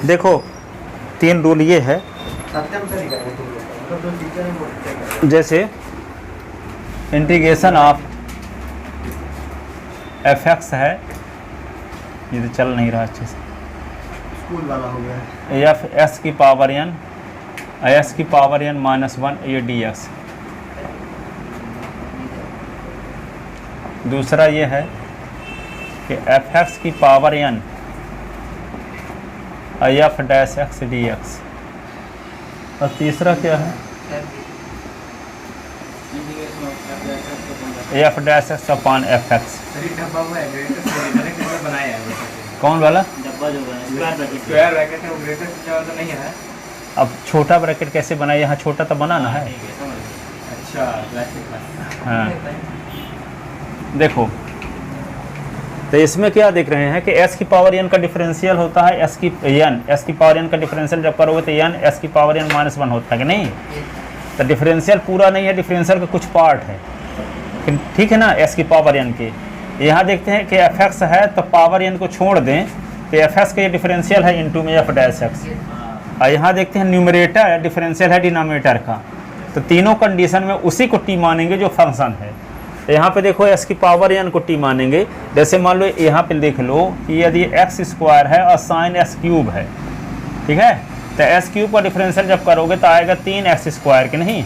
देखो 3 रूल ये है, जैसे इंटीग्रेशन ऑफ एफ एक्स है, ये तो चल नहीं रहा अच्छे से, स्कूल वाला हो गया, एफ एस की पावर एन -1 ये डी एक्स। दूसरा ये है कि एफ एक्स की power N F dash X D X. और तीसरा क्या है, F dash X upon F X. कौन वाला? स्क्वायर ब्रैकेट है, वो ब्रैकेट तो नहीं है। अब छोटा ब्रैकेट कैसे बनाए, यहाँ छोटा तो बनाना है। अच्छा, हाँ देखो, तो इसमें क्या देख रहे हैं कि s की पावर n का डिफरेंशियल होता है s की पावर n का डिफरेंशियल जब करोगे तो n s की पावर n -1 होता है कि नहीं। तो डिफरेंशियल पूरा नहीं है, डिफरेंशियल का कुछ पार्ट है, ठीक है ना, s की पावर n के। यहाँ देखते हैं कि एफ एक्स है तो पावर n को छोड़ दें तो एफ एक्स का ये डिफरेंशियल है इनटू में एफ डैश एक्स। और यहाँ देखते हैं न्यूमरेटर डिफरेंशियल है डिनोमिनेटर का, तो तीनों कंडीशन में उसी को टी मानेंगे जो फंक्शन है। तो यहाँ पे देखो s की पावर n को टी मानेंगे। जैसे मान लो यहाँ पे देख लो कि यदि x² है और साइन s³ है, ठीक है, तो s³ का डिफरेंशियल जब करोगे तो आएगा 3x² के नहीं,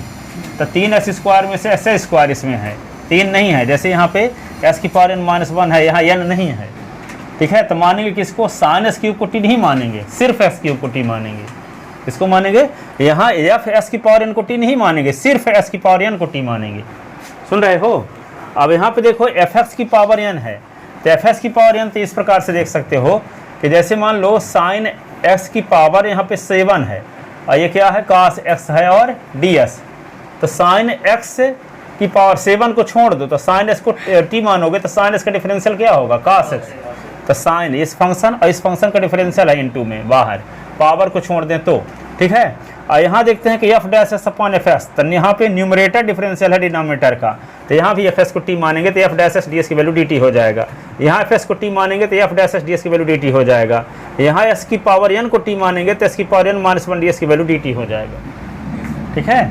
तो 3x² में से s² इसमें है, 3 नहीं है। जैसे यहाँ पे s की पावर n -1 है, यहाँ n नहीं है, ठीक है, तो मानेंगे किसको, साइन s³ को टी नहीं मानेंगे, सिर्फ s³ को टी मानेंगे। इसको मानेंगे, यहाँ एफ s की पावर n को टी नहीं मानेंगे, सिर्फ s की पावर n को टी मानेंगे। सुन रहे हो? अब यहाँ पे देखो एफ एक्स की पावर n है, तो एफ एक्स की पावर n तो इस प्रकार से देख सकते हो कि जैसे मान लो साइन x की पावर यहाँ पे 7 है और ये क्या है, cos x है और ds। तो साइन x की पावर 7 को छोड़ दो तो साइन s को t मानोगे तो साइन s का डिफरेंशियल क्या होगा, cos x। तो साइन इस फंक्शन और इस फंक्शन का डिफरेंशियल है इनटू में, बाहर पावर को छोड़ दें तो, ठीक है। और यहाँ देखते हैं कि F dash S upon F S, तो यहाँ पे न्यूमरेटर डिफरेंशियल है डिनोमिनेटर का, तो यहाँ भी एफ एस को टी मानेंगे तो F dash S D S की वैल्यू डी टी हो जाएगा। यहाँ एफ एस को टी मानेंगे तो F dash S D S की वैल्यू डी टी हो जाएगा। यहाँ एस की पावर एन को टी मानेंगे तो एस की पावर एन -1 डी एस की वैल्यू डी टी हो जाएगा, ठीक है।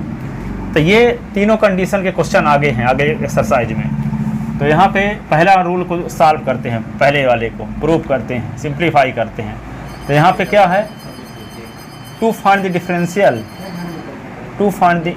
तो ये तीनों कंडीशन के क्वेश्चन आगे हैं, आगे एक्सरसाइज में। तो यहाँ पे पहला रूल को सॉल्व करते हैं, पहले वाले को प्रूव करते हैं, सिंप्लीफाई करते हैं। तो यहाँ पे क्या है, to find the differential, to find the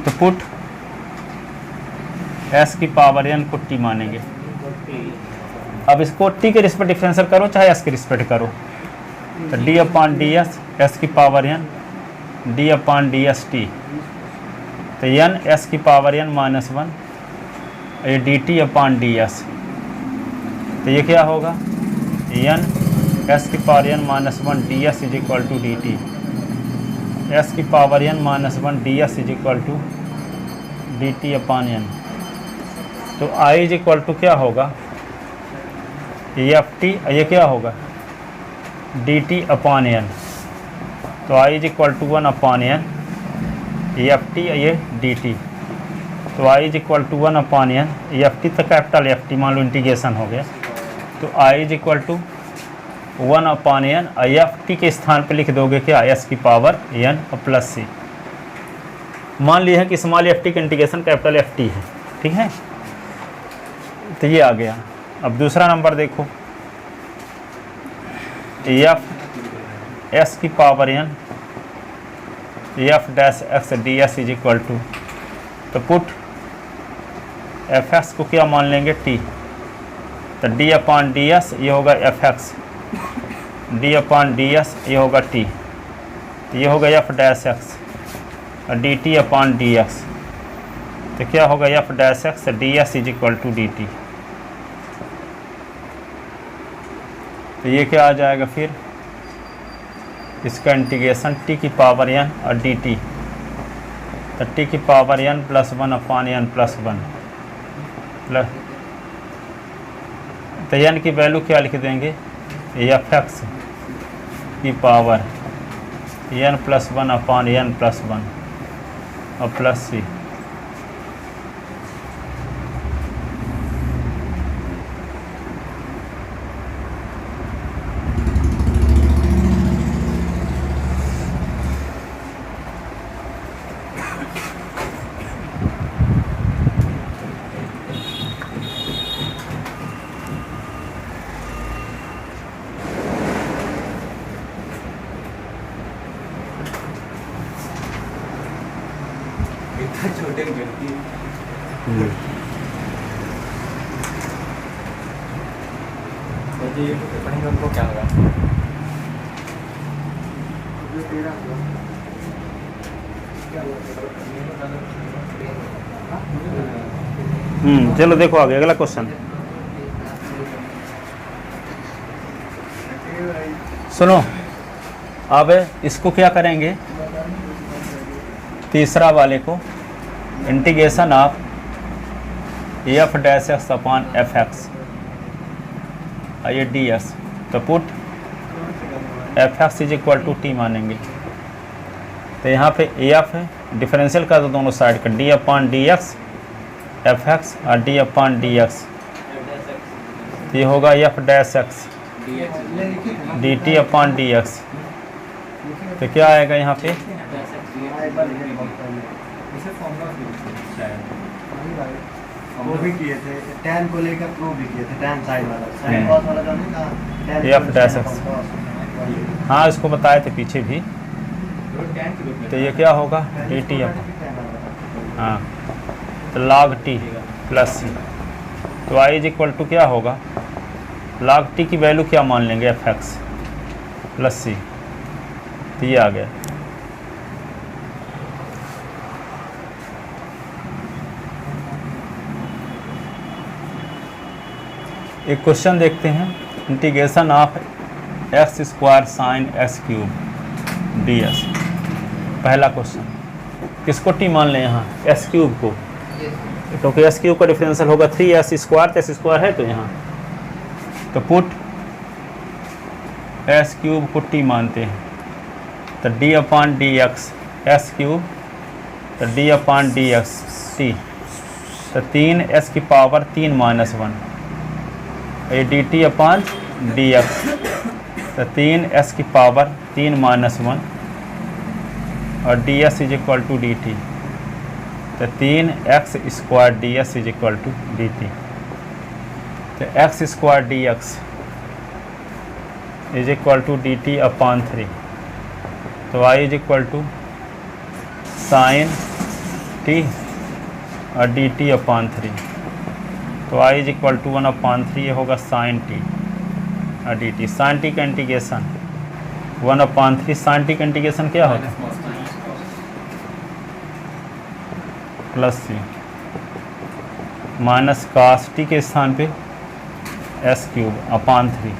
तो पुट s की पावर n को t मानेंगे। अब इसको t के रिस्पेक्ट डिफरेंशियल करो चाहे s के रिस्पेक्ट करो, तो d upon D S s की power n d upon D S T, तो n s की पावर n -1 ये D T upon D S, तो ये क्या होगा, n s की power n -1 D S is equal to D T, s की power n -1 D S is equal to D T upon n। तो i is equal to क्या होगा, F T, ये क्या होगा, डी टी अपॉन n, तो i is equal to 1 upon n, F T ये D T, तो i is equal to 1 upon n, F T तो कैपिटल एफ टी मान लो इंटीग्रेशन हो गया, तो i is equal to 1 upon n, F T के स्थान पे लिख दोगे क्या, s की पावर n प्लस सी। मान लिया है कि स्मॉल एफ टी का इंटीग्रेशन कैपिटल एफ टी है, ठीक है, तो ये आ गया। अब दूसरा नंबर देखो, एफ एस की power n F dash X D S is equal to, तो पुट एफ एक्स को क्या मान लेंगे, टी, तो डी अपॉन डी एस ये होगा F X, D upon D S ये होगा टी, ये होगा एफ डैश एक्स और D T upon D X, तो क्या होगा F dash X D S is equal to D T. तो ये क्या आ जाएगा फिर, इसका इंटीग्रेशन टी की पावर n और डी टी, तो टी की power n +1 upon n +1, plus, तो एन की वैल्यू क्या लिख देंगे, एफ एक्स की power N plus 1 upon N plus 1 और प्लस सी। इतना छोटे गलती ये पढ़ेंगे उनको क्या होगा। चलो देखो आगे अगला क्वेश्चन सुनो। अब इसको क्या करेंगे, तीसरा वाले को integration of F dash X upon F X ये डी एक्स, तो put F X is equal to T मानेंगे। तो यहाँ पे एफ है, डिफरेंशियल का तो दोनों साइड का D upon D x F x और डी अपॉन डी एक्स, ये होगा F dash X D T upon D X. तो क्या आएगा यहाँ पे, वो भी किए थे, tan को लेकर प्रूव भी किए थे, tan साइड वाला, साइड कॉस वाला जो नहीं था, एफ डैश एक्स, हाँ इसको बताए थे पीछे भी। तो ये क्या होगा, डी टी अपॉन, हाँ तो log टी प्लस सी। तो आई इज इक्वल टू क्या होगा, log टी की वैल्यू क्या मान लेंगे, एफ एक्स प्लस सी। तो ये आ गया। एक क्वेश्चन देखते हैं, integration of x square sine x cube D S. पहला क्वेश्चन, किसको टी मान लें यहाँ, एस क्यूब को, क्योंकि एस क्यूब का डिफरेंशियल होगा 3s स्क्वायर, तो एस स्क्वायर है तो यहाँ, तो पुट एस क्यूब को टी मानते हैं। तो D upon D X S cube, तो D upon D X T, तो 3s की पावर 3 माइनस 1 ये D T upon D X, तो 3s की पावर 3 माइनस 1 और D S is equal to D T, तो 3x square D S is equal to D T. तो X square D X is equal to D T upon 3, तो y is equal to sine T और D T upon 3, तो y is equal to 1 upon 3, ये होगा sine T और D T. Sine T का integration 1 upon 3, sine T का integration क्या होता है, plus C minus cos T के स्थान पे S cube upon 3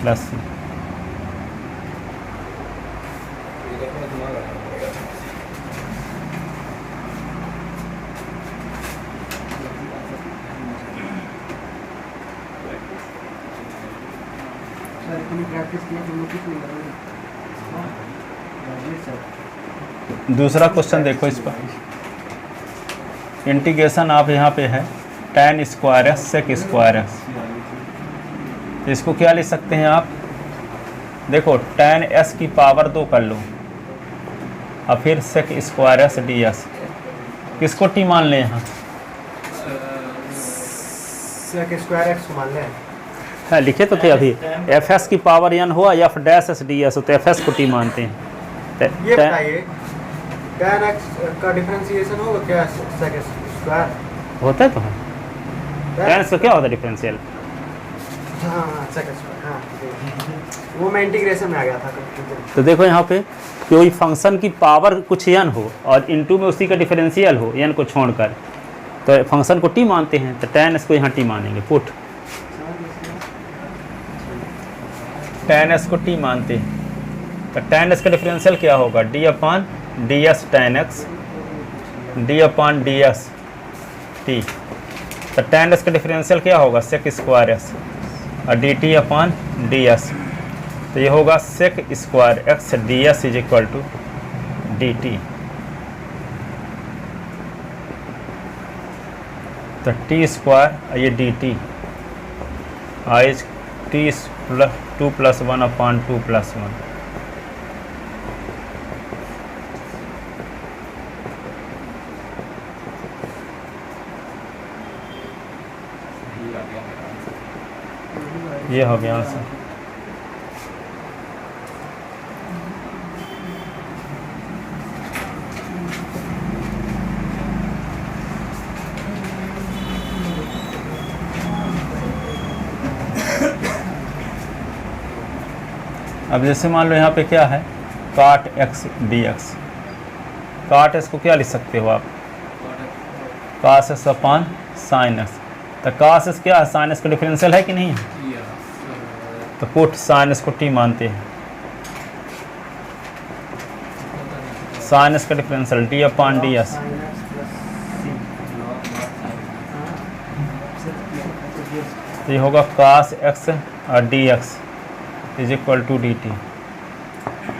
plus C. दूसरा क्वेश्चन देखो इस पर, इंटीग्रेशन आप यहाँ पे है tan square X sec square X, इसको क्या ले सकते हैं आप, देखो tan s की पावर 2 कर लो और फिर sec square X D S, किसको टी मान लें यहाँ, सेक स्क्वायर एक्स को मान लें, हाँ लिखे तो थे अभी, एफ एस की पावर एन हुआ या फिर डैश एस डी एस, तो एफ एस को टी मानते हैं। ये बताइए tan x का डिफरेंशिएशन होगा क्या, सेक स्क्वायर होता है तो है, tan का क्या होता है डिफरेंशियल, हाँ सेक स्क्वायर, हाँ वो मैं इंटीग्रेशन में आ गया था कंफ्यूजन। तो देखो यहाँ पे कोई फंक्शन की पावर कुछ एन हो और इनटू में उसी का डिफरेंशियल हो एन को छोड़कर, तो फंक्शन को टी मानते हैं, तो tan s को यहाँ टी मानेंगे, पुट tan s को टी मानते हैं। तो tan s का डिफरेंशियल क्या होगा, d upon D S tan x D upon D S T, तो tan s का डिफरेंशियल क्या होगा sec स्क्वायर s और dt अपॉन ds। तो ये होगा sec square x ds is equal to dt। तो टी स्क्वायर ये dt आई टी प्लस 2 + 1 अपॉन 2 + 1। ये हो गया आंसर। अब जैसे मान लो यहाँ पे क्या है cot x dx। cot x को क्या लिख सकते हो आप cos x upon sin x। तो cos x क्या है sin x का डिफरेंशियल है कि नहीं है? तो पुट sin x को t मानते हैं। sin x का डिफरेंशियल d अपॉन ds। तो ये होगा cos x और dx is equal to D T.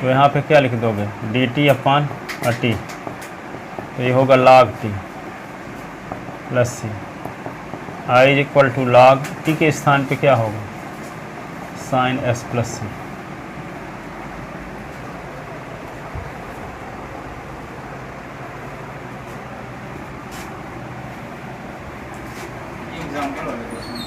तो यहाँ पे क्या लिख दोगे डी टी अपॉन टी। तो ये होगा log t plus C I is equal to log t के स्थान पे क्या होगा sin s plus C. Example वाले क्वेश्चन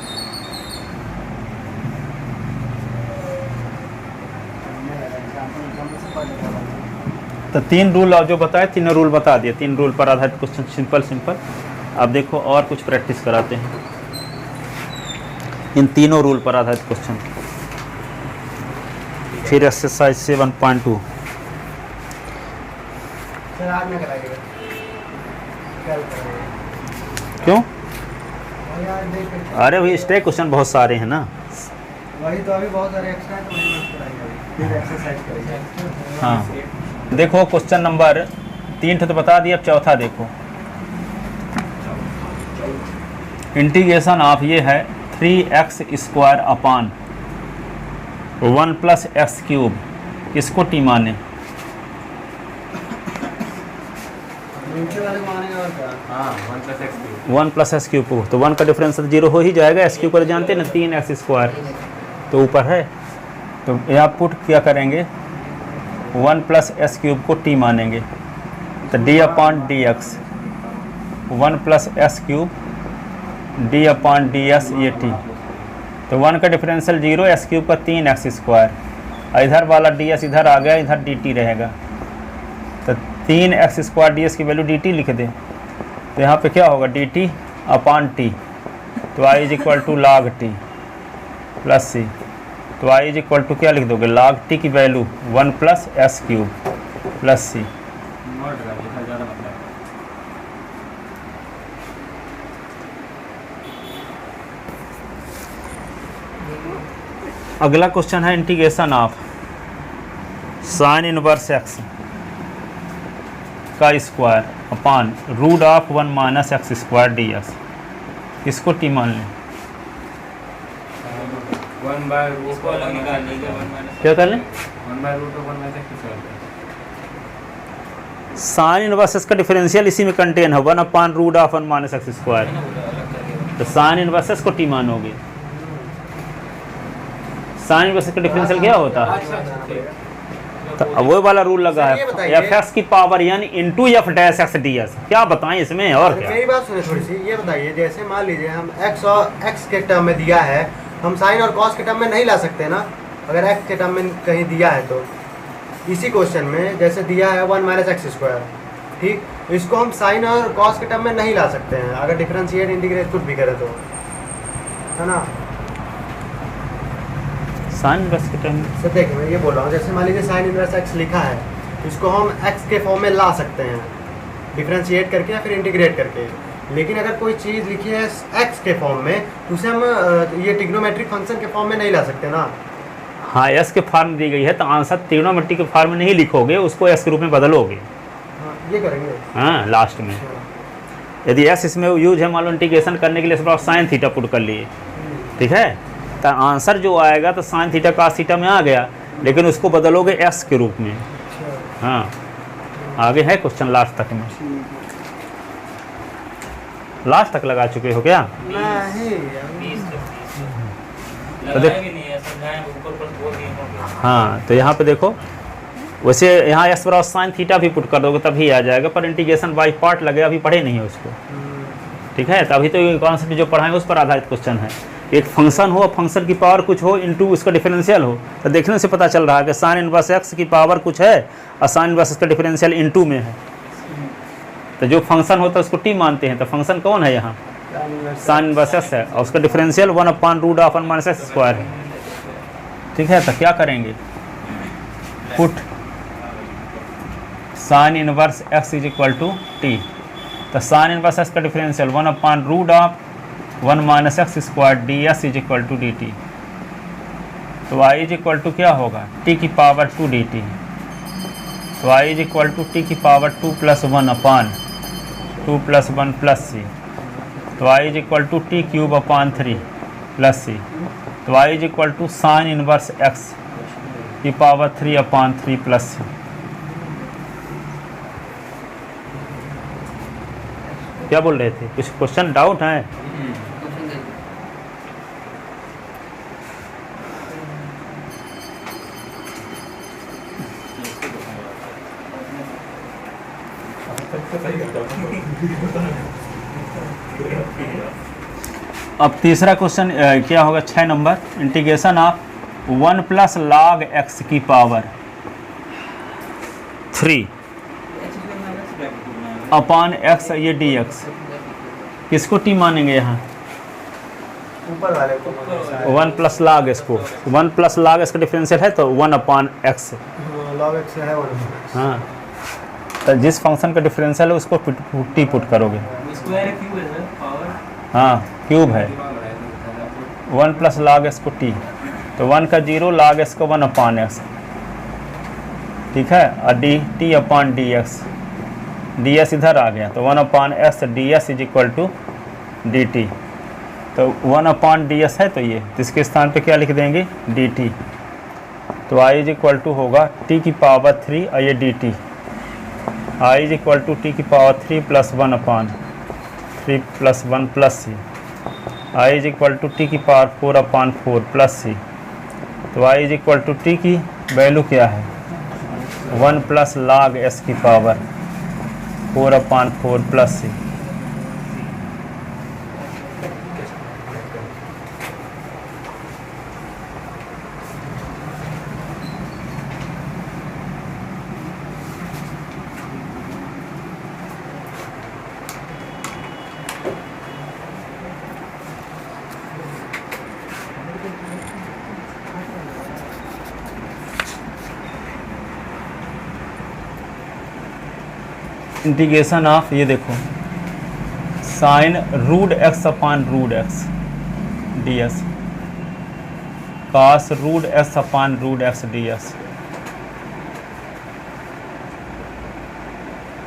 तो 3 रूल जो बताए तीनों रूल बता दिए। 3 रूल पर आधारित क्वेश्चन सिंपल। अब देखो और कुछ प्रैक्टिस कराते हैं इन तीनों रूल पर आधारित क्वेश्चन। फिर एक्सरसाइज 7.2 सर आज में कराइएगा कल कराइएगा। क्यों? वही आज देख के अरे भाई स्टे क्वेश्चन बहुत सारे हैं ना। वही तो अभी बहुत सारे एक्स्ट्रा तो वही मत कराइएगा फिर एक्सरसाइज करिए। हाँ देखो क्वेश्चन नंबर 3 तो बता दिया। अब चौथा देखो इंटीग्रेशन ऑफ ये है 3x स्क्वायर अपॉन 1 + x³ किसको टी माने? नीचे वाले को मानेगा और क्या? हाँ 1 + x³ 1 + x³ तो 1 का डिफरेंशियल 0 हो ही जाएगा। x³ पर जानते हैं ना 3x स्क्वायर तो ऊपर है। तो यहाँ पुट क्या करेंगे 1 + x³ को t मानेंगे। तो d upon dx 1 + x³ d upon ds ये t। तो 1 का डिफरेंशियल 0 x³ का 3x स्क्वायर। इधर वाला ds इधर आ गया इधर dt रहेगा। तो 3x स्क्वायर ds की वैल्यू dt लिख दें। तो यहाँ पे क्या होगा dt अपॉन t। तो i is equal to log t plus c। तो i इज इक्वल टू क्या लिख दोगे log t की value 1 + x³ plus c। Note कर लिखा ज़्यादा मतलब अगला क्वेश्चन है integration of sine inverse x का स्क्वायर अपॉन √1 - x² ds किसको t मान लें? 1/√1 को अलग निकाल लीजिए 1 - क्या कर लें? 1/√1 से किस होता है साइन इनवर्स x का डिफरेंशियल इसी में कंटेन है 1/√1 - x²। तो साइन इनवर्स x को t मानोगे। साइन इनवर्स का डिफरेंशियल क्या होता है? तो अब वो वाला रूल लगा सर, ये है बताइए। fx की पावर यानी इनटू f' ds। क्या बताएं इसमें और क्या? मेरी बात सुनिए थोड़ी सी। ये बताइए जैसे मान लीजिए हम x और x के टर्म में दिया है हम साइन और कॉस के टर्म में नहीं ला सकते ना। अगर x के टर्म में कहीं दिया है तो इसी क्वेश्चन में जैसे दिया है 1 - x²। ठीक इसको हम साइन और कॉस के टर्म में नहीं ला सकते हैं अगर डिफरेंशिएट इंटीग्रेट कुछ भी करें तो है ना। साइन इनवर्स के टर्म सर देखिए मैं ये बोल रहा हूँ जैसे मान लीजिए साइन इनवर्स x लिखा है इसको हम x के फॉर्म में ला सकते हैं डिफरेंशिएट करके या फिर इंटीग्रेट करके। लेकिन अगर कोई चीज़ लिखी है x के फॉर्म में तो उसे हम ये ट्रिग्नोमेट्रिक फंक्शन के फॉर्म में नहीं ला सकते ना। हाँ s के फॉर्म दी गई है तो आंसर त्रिग्नोमेट्री के फॉर्म में नहीं लिखोगे उसको s के रूप में बदलोगे। हाँ ये करेंगे। हाँ लास्ट में। यदि एस इसमें यूज है मान लो इंटीग्रेशन करने के लिए सिर्फ साइन थीटा पुट कर लिए, ठीक है, तो आंसर जो आएगा तो साइन थीटा cos थीटा में आ गया, लेकिन उसको बदलोगे एस के रूप में। हाँ, आगे है क्वेश्चन लास्ट तक में, लास्ट तक लगा चुके हो क्या? तो हाँ, तो यहाँ पे देखो, वैसे यहाँ एस बराबर साइन थीटा भी पुट कर दोगे तभी आ जाएगा, पर इंटीग्रेशन बाई पार्ट लगे, अभी पढ़े नहीं है उसको, ठीक है। तो अभी तो ये कॉन्सेप्ट जो पढ़ाएंगे उस पर आधारित क्वेश्चन है। एक फंक्शन हो, फंक्शन की पावर कुछ हो, इनटू उसका डिफरेंशियल हो, तो देखने से पता चल रहा है कि साइन इनवर्स एक्स की पावर कुछ है और साइन इनवर्स उसका डिफरेंशियल इनटू में है। तो जो फंक्शन होता है उसको टी मानते हैं, तो फंक्शन कौन है यहाँ? साइन इनवर्स एक्स है, और उसका डिफरेंशियल 1/√(1 - x²) है, ठीक है। तो क्या करेंगे? Put sine inverse x is equal to t, तो साइन इनवर्स एक्स का differential 1/√(1 - x² ds is equal to D T. तो y इज इक्वल टू क्या होगा? t की पावर 2 dt। तो y is equal to t की power 2 + 1/2 + 1 + c। तो y is equal to t³ + c। तो y is equal to sine inverse x की power 3/3 + c। क्या बोल रहे थे? कुछ क्वेश्चन डाउट है? अब तीसरा क्वेश्चन क्या होगा? 6 number, integration of 1 + log x की पावर 3 अपॉन x, ये dx किसको t मानेंगे यहाँ? ऊपर वाले को 1 + log इसको, 1 + log इसका डिफरेंशियल है तो 1/x। log x है 1। हाँ, तो जिस फंक्शन का डिफरेंशियल है उसको टी पुट करोगे। हाँ, क्यूब है, 1 + log x को t, तो 1 का 0 log x को 1/x, ठीक है, और t/dx, ds इधर आ गया तो 1/x ds is equal to dt। तो 1/ds है तो ये, इसके स्थान पे क्या लिख देंगे? dt। तो i इज इक्वल टू होगा t की पावर 3 और ये dt, i is equal to t की power 3 + 1/3 + 1 + c। i is equal to t की पावर 4/4 + c। तो i is equal to t की वैल्यू क्या है? 1 + log s की पावर 4/4 + c। इंटीग्रेशन ऑफ, ये देखो, sign √x/√x ds, cos √x/√x ds।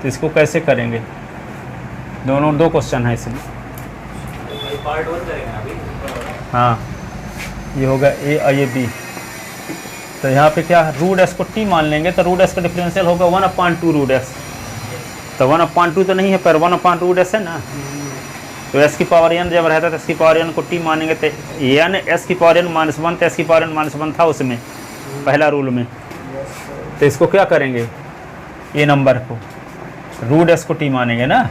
तो इसको कैसे करेंगे? दोनों 2 क्वेश्चन है इसमें। पार्ट 1 करेंगे अभी। हाँ, ये होगा ए और ये बी। तो यहाँ पे क्या, √x को t मान लेंगे तो √x का डिफरेंशियल होगा 1/2√x। तो 1/2 तो नहीं है, पर 1/√s है ना। तो s की पावर n जब रहता है तो s की पावर n को t मानेंगे, तो n s की पावर n - 1, तो s की पावर n - 1 था उसमें पहला रूल में। तो इसको क्या करेंगे? ये नंबर को √s को t मानेंगे ना,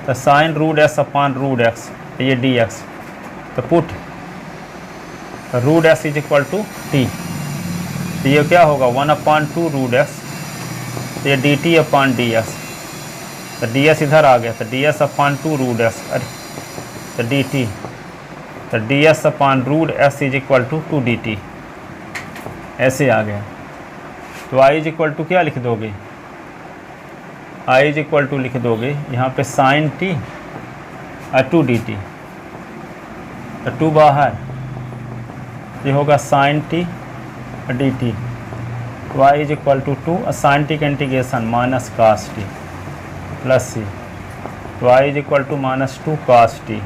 तो साइन √s/√x ये dx। तो put √s is equal to t, तो ये क्या होगा? 1/2√x, तो ये dt/dx। तो ds इधर आ गया, तो ds/2√s, अरे तो dt, तो ds/√s is equal to 2dt, ऐसे आ गया। तो i इज इक्वल टू क्या लिख दोगे? i इज इक्वल टू लिख दोगे यहाँ पे साइन t और 2dt, तो 2 बाहर, ये होगा साइन t और dt। तो y इज इक्वल टू 2 और साइन t का इंटीग्रेशन -cos t + c। तो तो y is equal to -2 cos t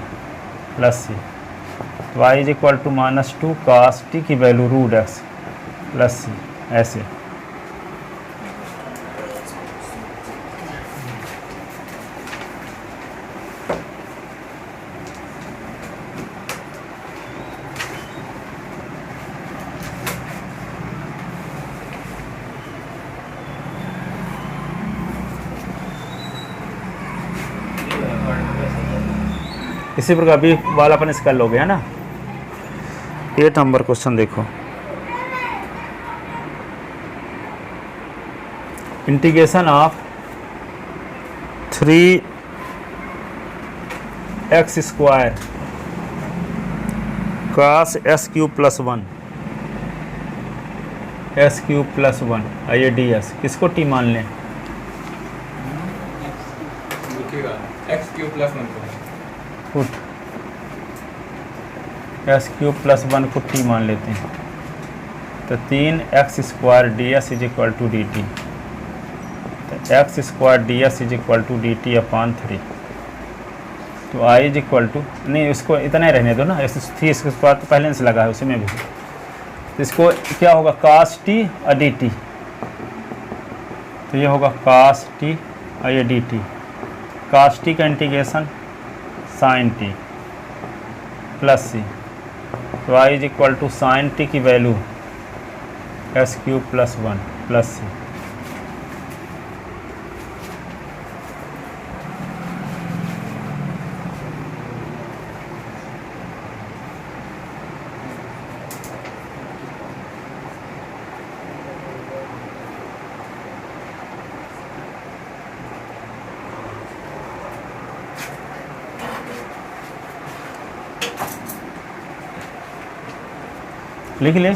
plus सी, तो y is equal to -2 cos t की वैल्यू √x प्लस सी, ऐसे। इसी प्रकार भी वाला अपन इसका लोगे है ना। 8 नंबर क्वेश्चन देखो, integration of 3x² cos s³ + 1 s³ + 1 आइए ds किसको t मान लें? देखिएगा x³ + 1 को फुट s³ + 1 को t मान लेते हैं, तो 3x² ds is equal to dt, तो x² ds is equal to dt upon 3। तो i इज इक्वल टू, नहीं इसको इतना ही रहने दो ना, s³ तो पहले से लगा है उसी में भी, तो इसको क्या होगा cos t और dt, तो ये होगा cos t और ये dt, cos t का इंटीग्रेशन sin t प्लस सी, तो i is equal to sin t की वैल्यू s³ + 1 प्लस सी। लिख ले।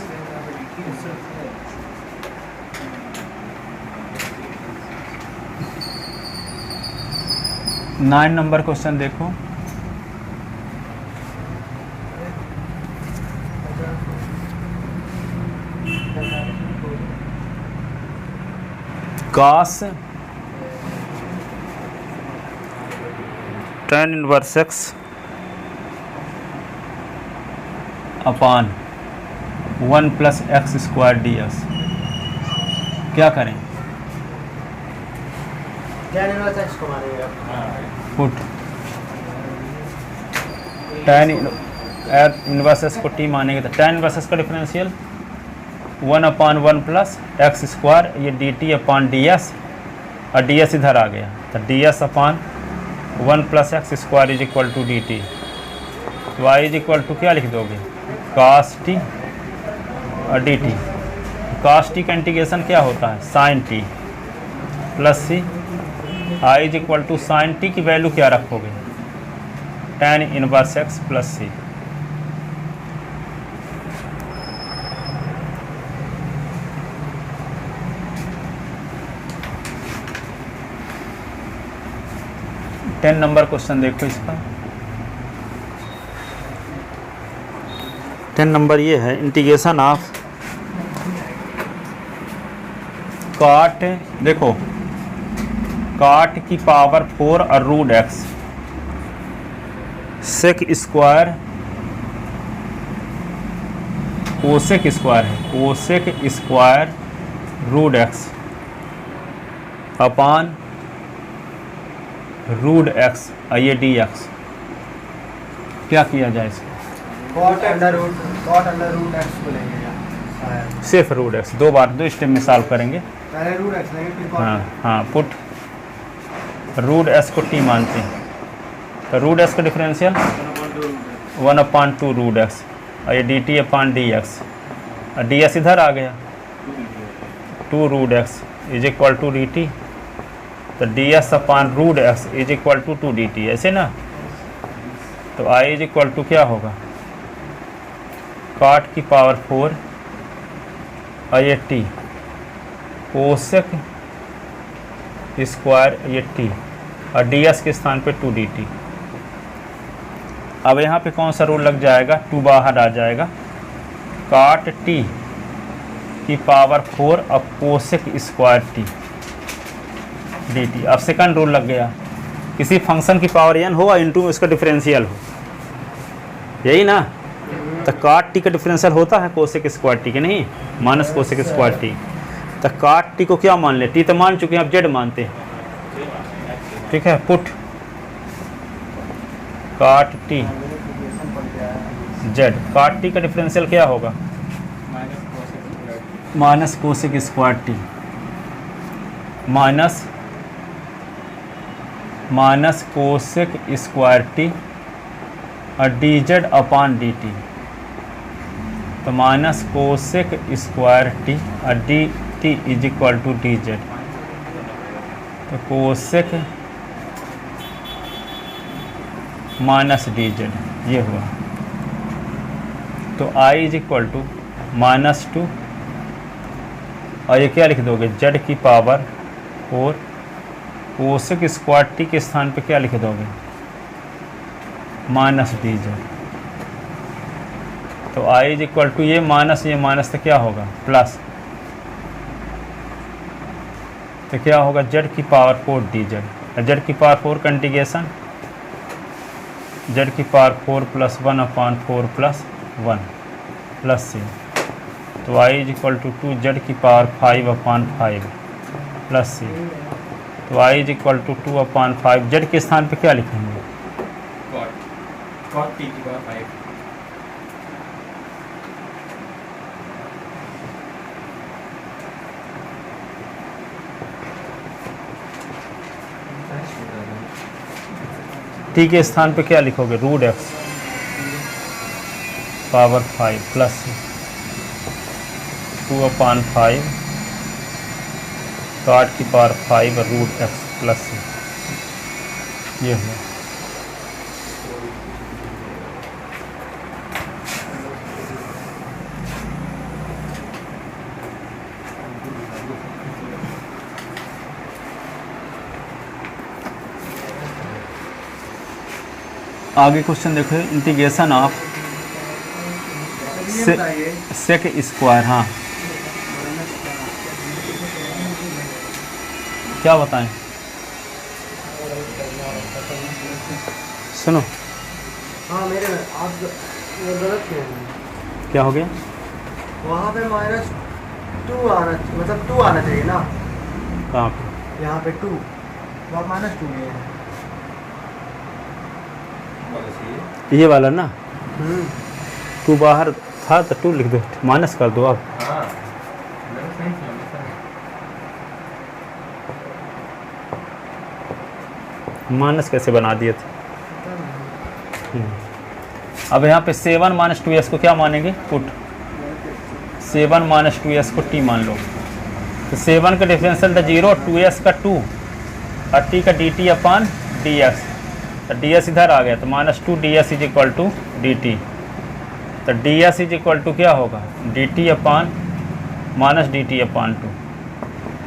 नाइन नंबर क्वेश्चन देखो, cos tan inverse x upon 1 + x² ds क्या करें? tan इनवर्स x को मानेंगे आप। पुट tan इनवर्स x को t मानेंगे, तो tan इनवर्स x का डिफरेंशियल 1/1 + x², ये dt अपॉन ds, और ds इधर आ गया, तो ds upon 1 + x² is equal to dt, तो y इज इक्वल टू क्या लिख दोगे cos t और dt। cos t का इंटीग्रेशन क्या होता है sin t plus c, i is equal to sin t की वैल्यू क्या रखोगे tan inverse x plus c. Ten number question देखो इसका, 10 नंबर ये है, इंटीग्रेशन ऑफ cot, देखो cot की पावर 4 और √x sec² cosec² है, cosec² √x अपॉन √x और ये dx क्या किया जाए इसको? cot अंडर रूट x को लेंगे या सिर्फ √x, दो बार दो स्टेप में सॉल्व करेंगे। पहले रूट x लेंगे फिर हाँ हाँ, पुट √s को t मानते हैं, तो √s का डिफरेंशियल 1/2 √x और ये dt अपॉन dx, और ds इधर आ गया 2 √x is equal to dt, तो ds upon √x is equal to 2 dt, ऐसे ना। तो i इज इक्वल टू क्या होगा cot की पावर 4 और ये t cosec² ये t और ds के स्थान पे 2 dt। अब यहाँ पे कौन सा रूल लग जाएगा, 2 बाहर आ जाएगा, cot t की पावर 4 और cosec² t dt। अब सेकंड रूल लग गया, किसी फंक्शन की पावर n हो और इनटू में उसका डिफरेंशियल हो, यही ना। तो cot t का डिफरेंशियल होता है कोसेक स्क्वायर टी के, नहीं माइनस कोसेक स्क्वायर टी। तो cot t को क्या मान ले, t तो मान चुके हैं, अब z मानते हैं, ठीक है। Put cot t z, cot t का डिफरेंशियल क्या होगा, minus cosec square t minus cosec square t और d z upon d T. तो माइनस कोसेक स्क्वायर टी और D t is equal to d z. तो cosec minus d z ये हुआ। तो आई इज इक्वल टू -2 और ये क्या लिख दोगे, जेड की पावर 4 कोसेक स्क्वायर टी के स्थान पे क्या लिख दोगे, माइनस डी जेड। तो आई इज इक्वल टू ये माइनस तो क्या होगा प्लस, तो क्या होगा जेड की पावर 4 डी जेड। जेड की पावर 4 का इंटीग्रेशन जेड की पावर 4 + 1/4 + 1 प्लस सी। तो आई इज इक्वल टू 2 जेड की पावर 5/5 प्लस सी। तो आई इज इक्वल टू 2/5 जेड के स्थान पे क्या लिखेंगे, cot t की पावर 5। टी के स्थान पे क्या लिखोगे, √x पावर 5 प्लस 2/5 cot की पावर 5 और √x प्लस ये हुआ। आगे क्वेश्चन देखो, इंटीग्रेशन ऑफ सेक स्क्वायर। हाँ क्या बताएं, सुनो। हाँ मेरे में आप वो गलत किए हैं। क्या हो गया, वहाँ पे -2 आना, मतलब 2 आना चाहिए ना, कहाँ पे, यहाँ पे 2, तो आप -2 लिए हैं। ये वाला ना, टू बाहर था तो 2 लिख दो, माइनस कर दो अब। हाँ माइनस कैसे बना दिए थे। अब यहाँ पे 7 - 2s को क्या मानेंगे, पुट 7 - 2s को t मान लो। तो 7 का डिफरेंशियल था 0, 2s का 2 और t का dt/dx। तो ds इधर आ गया, तो -2 ds is equal to dt। तो ds इज इक्वल टू क्या होगा, dt/-dt/2।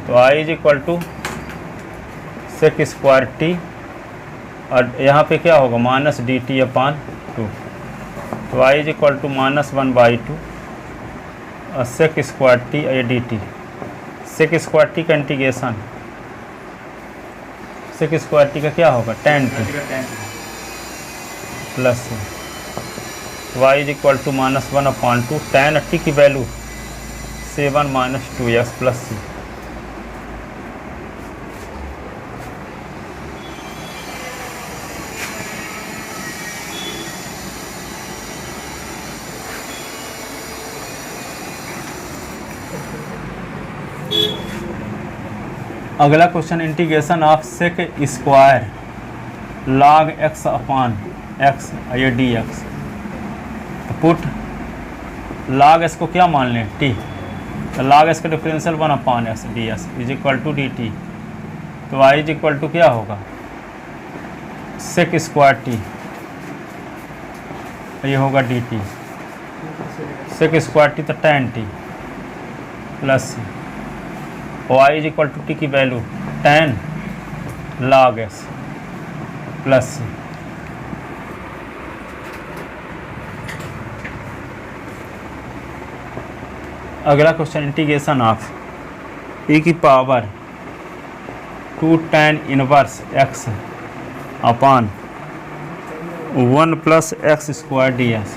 तो i is equal to sec square t और यहाँ पे क्या होगा -dt/2। तो i इज इक्वल टू -1/2 और सेक स्क्वायर t और ये dt। सेक स्क्वायर t का इंटीग्रेशन, सेक स्क्वायर टी का क्या होगा, tan t plus y is equal to -1/2 tan t की वैल्यू 7 - 2s प्लस c। अगला question, integration of sec square log x/x ये dx। तो पुट log s को क्या मान लें, t। तो log s का differential 1/s ds is equal to dt। तो y इज इक्वल टू क्या होगा, सेक स्क्वायर t ये होगा dt, सेक स्क्वायर t तो tan t plus y is equal to T की value tan log s plus c। अगला question, integration of e की power 2 tan inverse x upon 1 plus x square D S.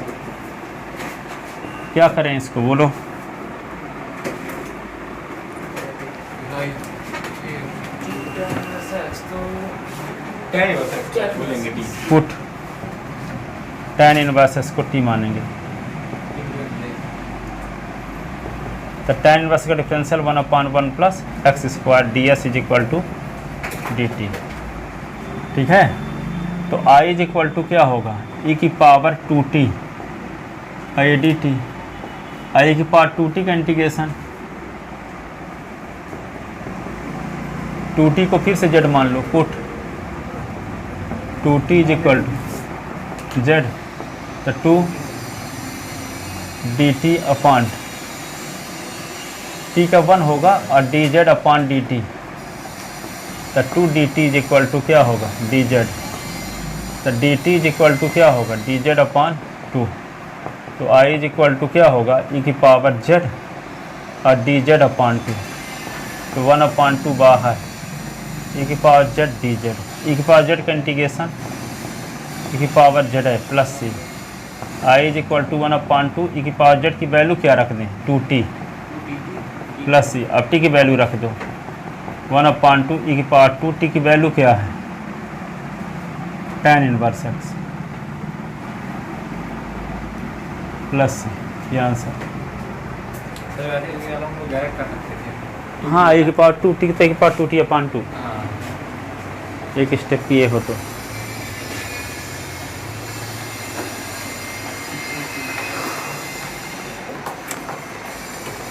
क्या करें इसको बोलो? tan inverse x बोलेंगे t। Put tan inverse x को t मानेंगे, तो tan इनवर्स का differential 1/1 plus x square D S is equal to D t. ठीक है, तो i इज इक्वल टू क्या होगा? e की power 2t I D T, I की पावर 2t का इंटीग्रेशन 2t को फिर से z मान लो, put 2t is equal to z, तो 2 dt अपॉन t का 1 होगा और dz अपॉन dt, तो 2 dt इज इक्वल टू क्या होगा? dz, तो dt इज इक्वल टू क्या होगा? dz अपॉन 2, तो i इज इक्वल टू क्या होगा? e की पावर z और dz अपॉन 2, तो 1/2 बाहर, e की पावर z dz, e की पावर z का इंटीग्रेशन e की पावर z है plus c, i is equal to 1/2, e की पावर z की वैल्यू क्या रख दें? 2t प्लस c, अब t की वैल्यू रख दो 1/2, e की पावर 2t की वैल्यू क्या है? tan inverse x plus c, ये आंसर। सर वैसे इसके अलावा हम लोग डायरेक्ट कर सकते थे। हाँ, e की पावर 2t, तो e की पावर 2t अपॉन 2, हाँ एक स्टेप किए हो तो।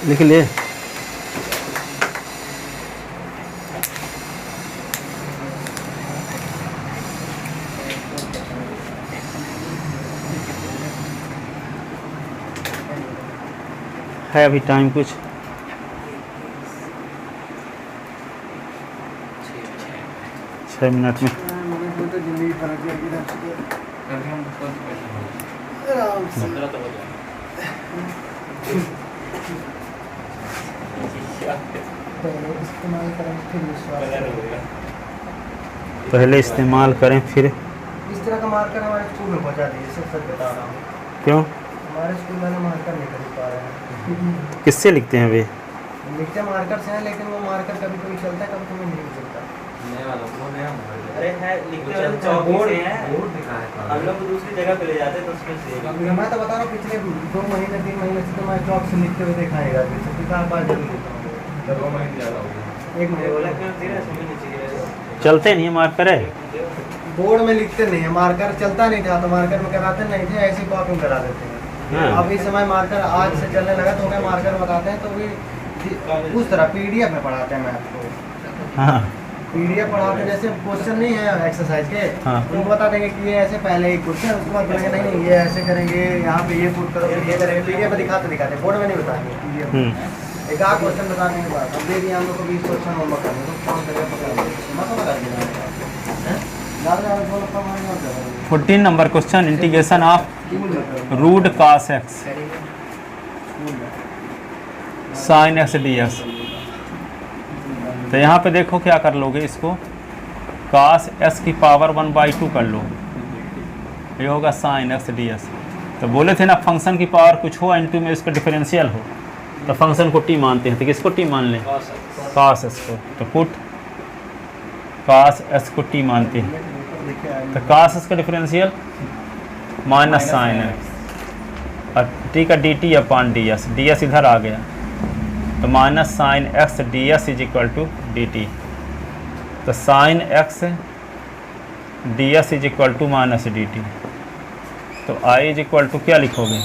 लिख ले। है अभी टाइम कुछ? 6 मिनट में। करके हम कौन सी क्वेश्चन हो? 15 तो हो जाए। पहले इस्तेमाल करें फिर। इस तरह का मार्कर हमारे स्कूल में पहुंचा दीजिए, सच सच बता रहा हूँ। क्यों? हमारे स्कूल वाले मार्कर नहीं खरीद पा रहे हैं। किससे लिखते हैं वे? लिखते मार्कर से हैं, लेकिन वो मार्कर कभी कभी चलता है, कभी कभी नहीं चलता। नया वाला वो नया मोबाइल है। अरे है लिखते तो हैं चौकी बोर्ड से है, बोर्ड दिखा है हम लोग दूसरी जगह पे ले जाते हैं तो उसमें से मैं तो बता रहा हूँ, पिछले 2 महीने 3 महीने से तो मैं चौक से लिखते हुए दिखाएगा, किताब बार जरूर लिखता हूँ। 2 महीने ज़्यादा हो गया। 1 महीने बोला बोला क्यों तेरा सुनी नीचे गिरा चलते नहीं मार्कर है। बोर्ड में लिखते नहीं है, मार्कर चलता नहीं था तो मार्कर में कराते नहीं थे, ऐसे कॉपी में करा देते हैं। हाँ। अब इस समय मार्कर आज से चलने लगा तो क्या मार्कर बताते हैं, तो भी उस तरह पीडीएफ में पढ़ाते हैं मैथ को। हाँ पीडीएफ पढ़ाते हैं, जैसे क्वेश्चन नहीं है एक्सरसाइज के, हाँ। उनको बता देंगे कि ये ऐसे पहले एक क्वेश्चन, उसके बाद बोलेंगे नहीं नहीं ये ऐसे करेंगे, यहाँ पे ये पुट करो, ये करेंगे। पीडीएफ में दिखाते बोर्ड में नहीं बताएंगे। पीडीएफ एक आध क्वेश्चन बताने के बाद अब दे दिया हम लोग को 20 क्वेश्चन होमवर्क करने को, कौन करेगा पकड़ मत बता दिया। 14 number question, integration of root cos x sin x ds। तो यहाँ पे देखो क्या कर लोगे इसको, cos x की पावर 1/2 कर लो, ये होगा sin x ds। तो बोले थे ना फंक्शन की पावर कुछ हो इनटू में इसका डिफरेंशियल हो, तो फंक्शन को t मानते हैं, तो किसको t मान लें? cos x को, तो पुट cos x को t मानते हैं, तो cos x का डिफरेंशियल माइनस साइन एक्स और t का dt अपॉन ds, ds इधर आ गया तो minus sine x ds is equal to dt। तो sine x ds is equal to minus dt। तो i इज इक्वल टू क्या लिखोगे?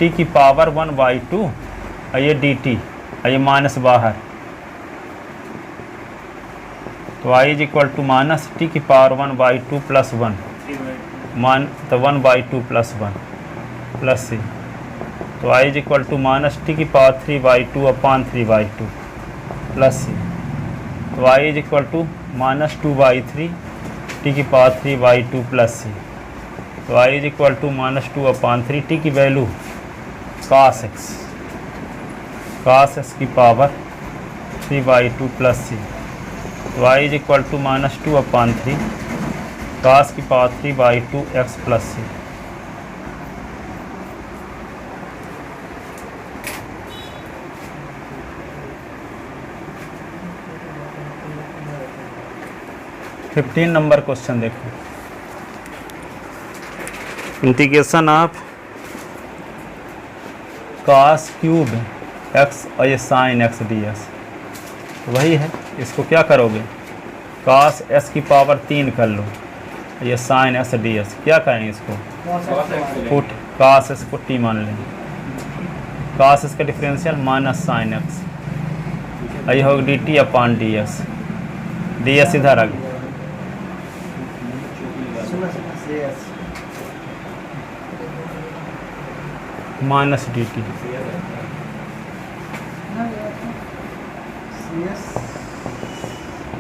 t की पावर 1/2 और ये dt और ये माइनस बाहर, तो i is equal to minus t की पावर 1/2 प्लस 1 मान, तो 1/2 प्लस 1 प्लस c, तो i is equal to minus t की पावर 3/2 अपॉन 3/2 प्लस c, तो i is equal to minus 2/3 t की पावर 3/2 प्लस c, तो i is equal to minus 2 upon 3 t की value cos x की power 3/2 plus c, तो i is equal to minus 2 upon 3 cos की power 3/2 x plus c. Fifteen number question देखो, integration of cos cube x और ये sign x ds वही है। इसको क्या करोगे, cos s की पावर 3 कर लो, ये साइन s ds क्या करेंगे इसको, पुट cos s को t मान लें, cos s का डिफरेंशियल माइनस साइन x, ये होगा dt अपॉन ds, ds इधर आ गया माइनस डी टी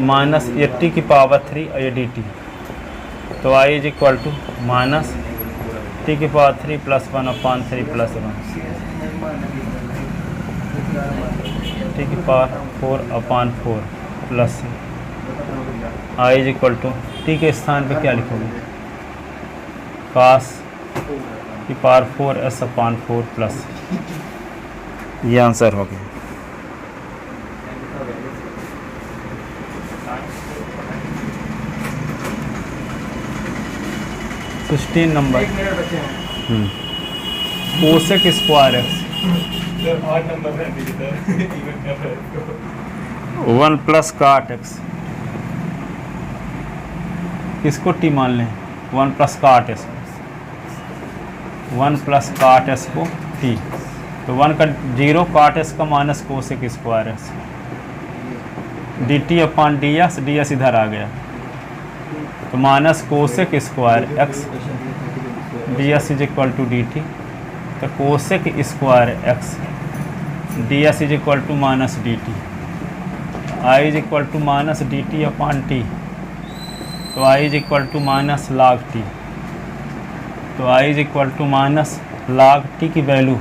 माइनस 80 की पावर 3 और ये डी टी, तो आई is equal to minus T की पावर 3 प्लस 1/3 प्लस 1 टी की power 4/4 plus I is equal to T के स्थान पे क्या लिखोगे, cos की पावर 4s/4 प्लस, ये आंसर हो गया। Sixteen number cosec square X 1 plus cot X, किसको टी मान लें, 1 plus cot S, 1 plus cot S को टी, तो 1 का 0 काट एस का minus cosec square S, D T upon D S, D S इधर आ गया, तो minus cosec square X D S is equal to D T, तो cosec square X D S is equal to minus d T, i is equal to minus d T upon t, तो आई is equal to minus log t, तो आई is equal to minus log t की value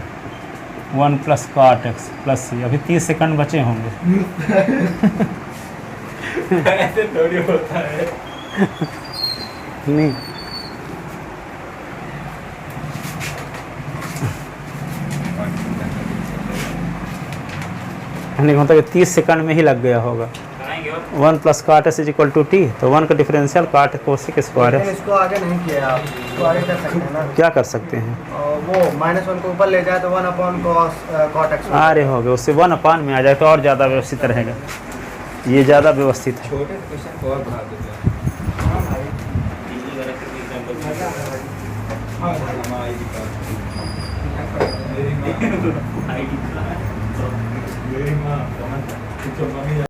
1 plus cot x plus c. अभी 30 second बचे होंगे। ऐसे थोड़ी होता है। नहीं नहीं होता कि 30 सेकंड में ही लग गया होगा। 1 plus cot s is equal to t, तो 1 का डिफरेंशियल काट कोसेक स्क्वायर लेकिन है। इसको आगे नहीं किया आप, इसको आगे कर सकते हैं ना, क्या कर सकते हैं, और वो -1 को ऊपर ले जाए तो 1/cos cot x आ रहे होगे, उससे 1 अपान में आ जाए तो और ज़्यादा व्यवस्थित रहेगा, ये ज़्यादा व्यवस्थित है। छोटे क्वेश्चन को और बढ़ा देते हैं। हाँ,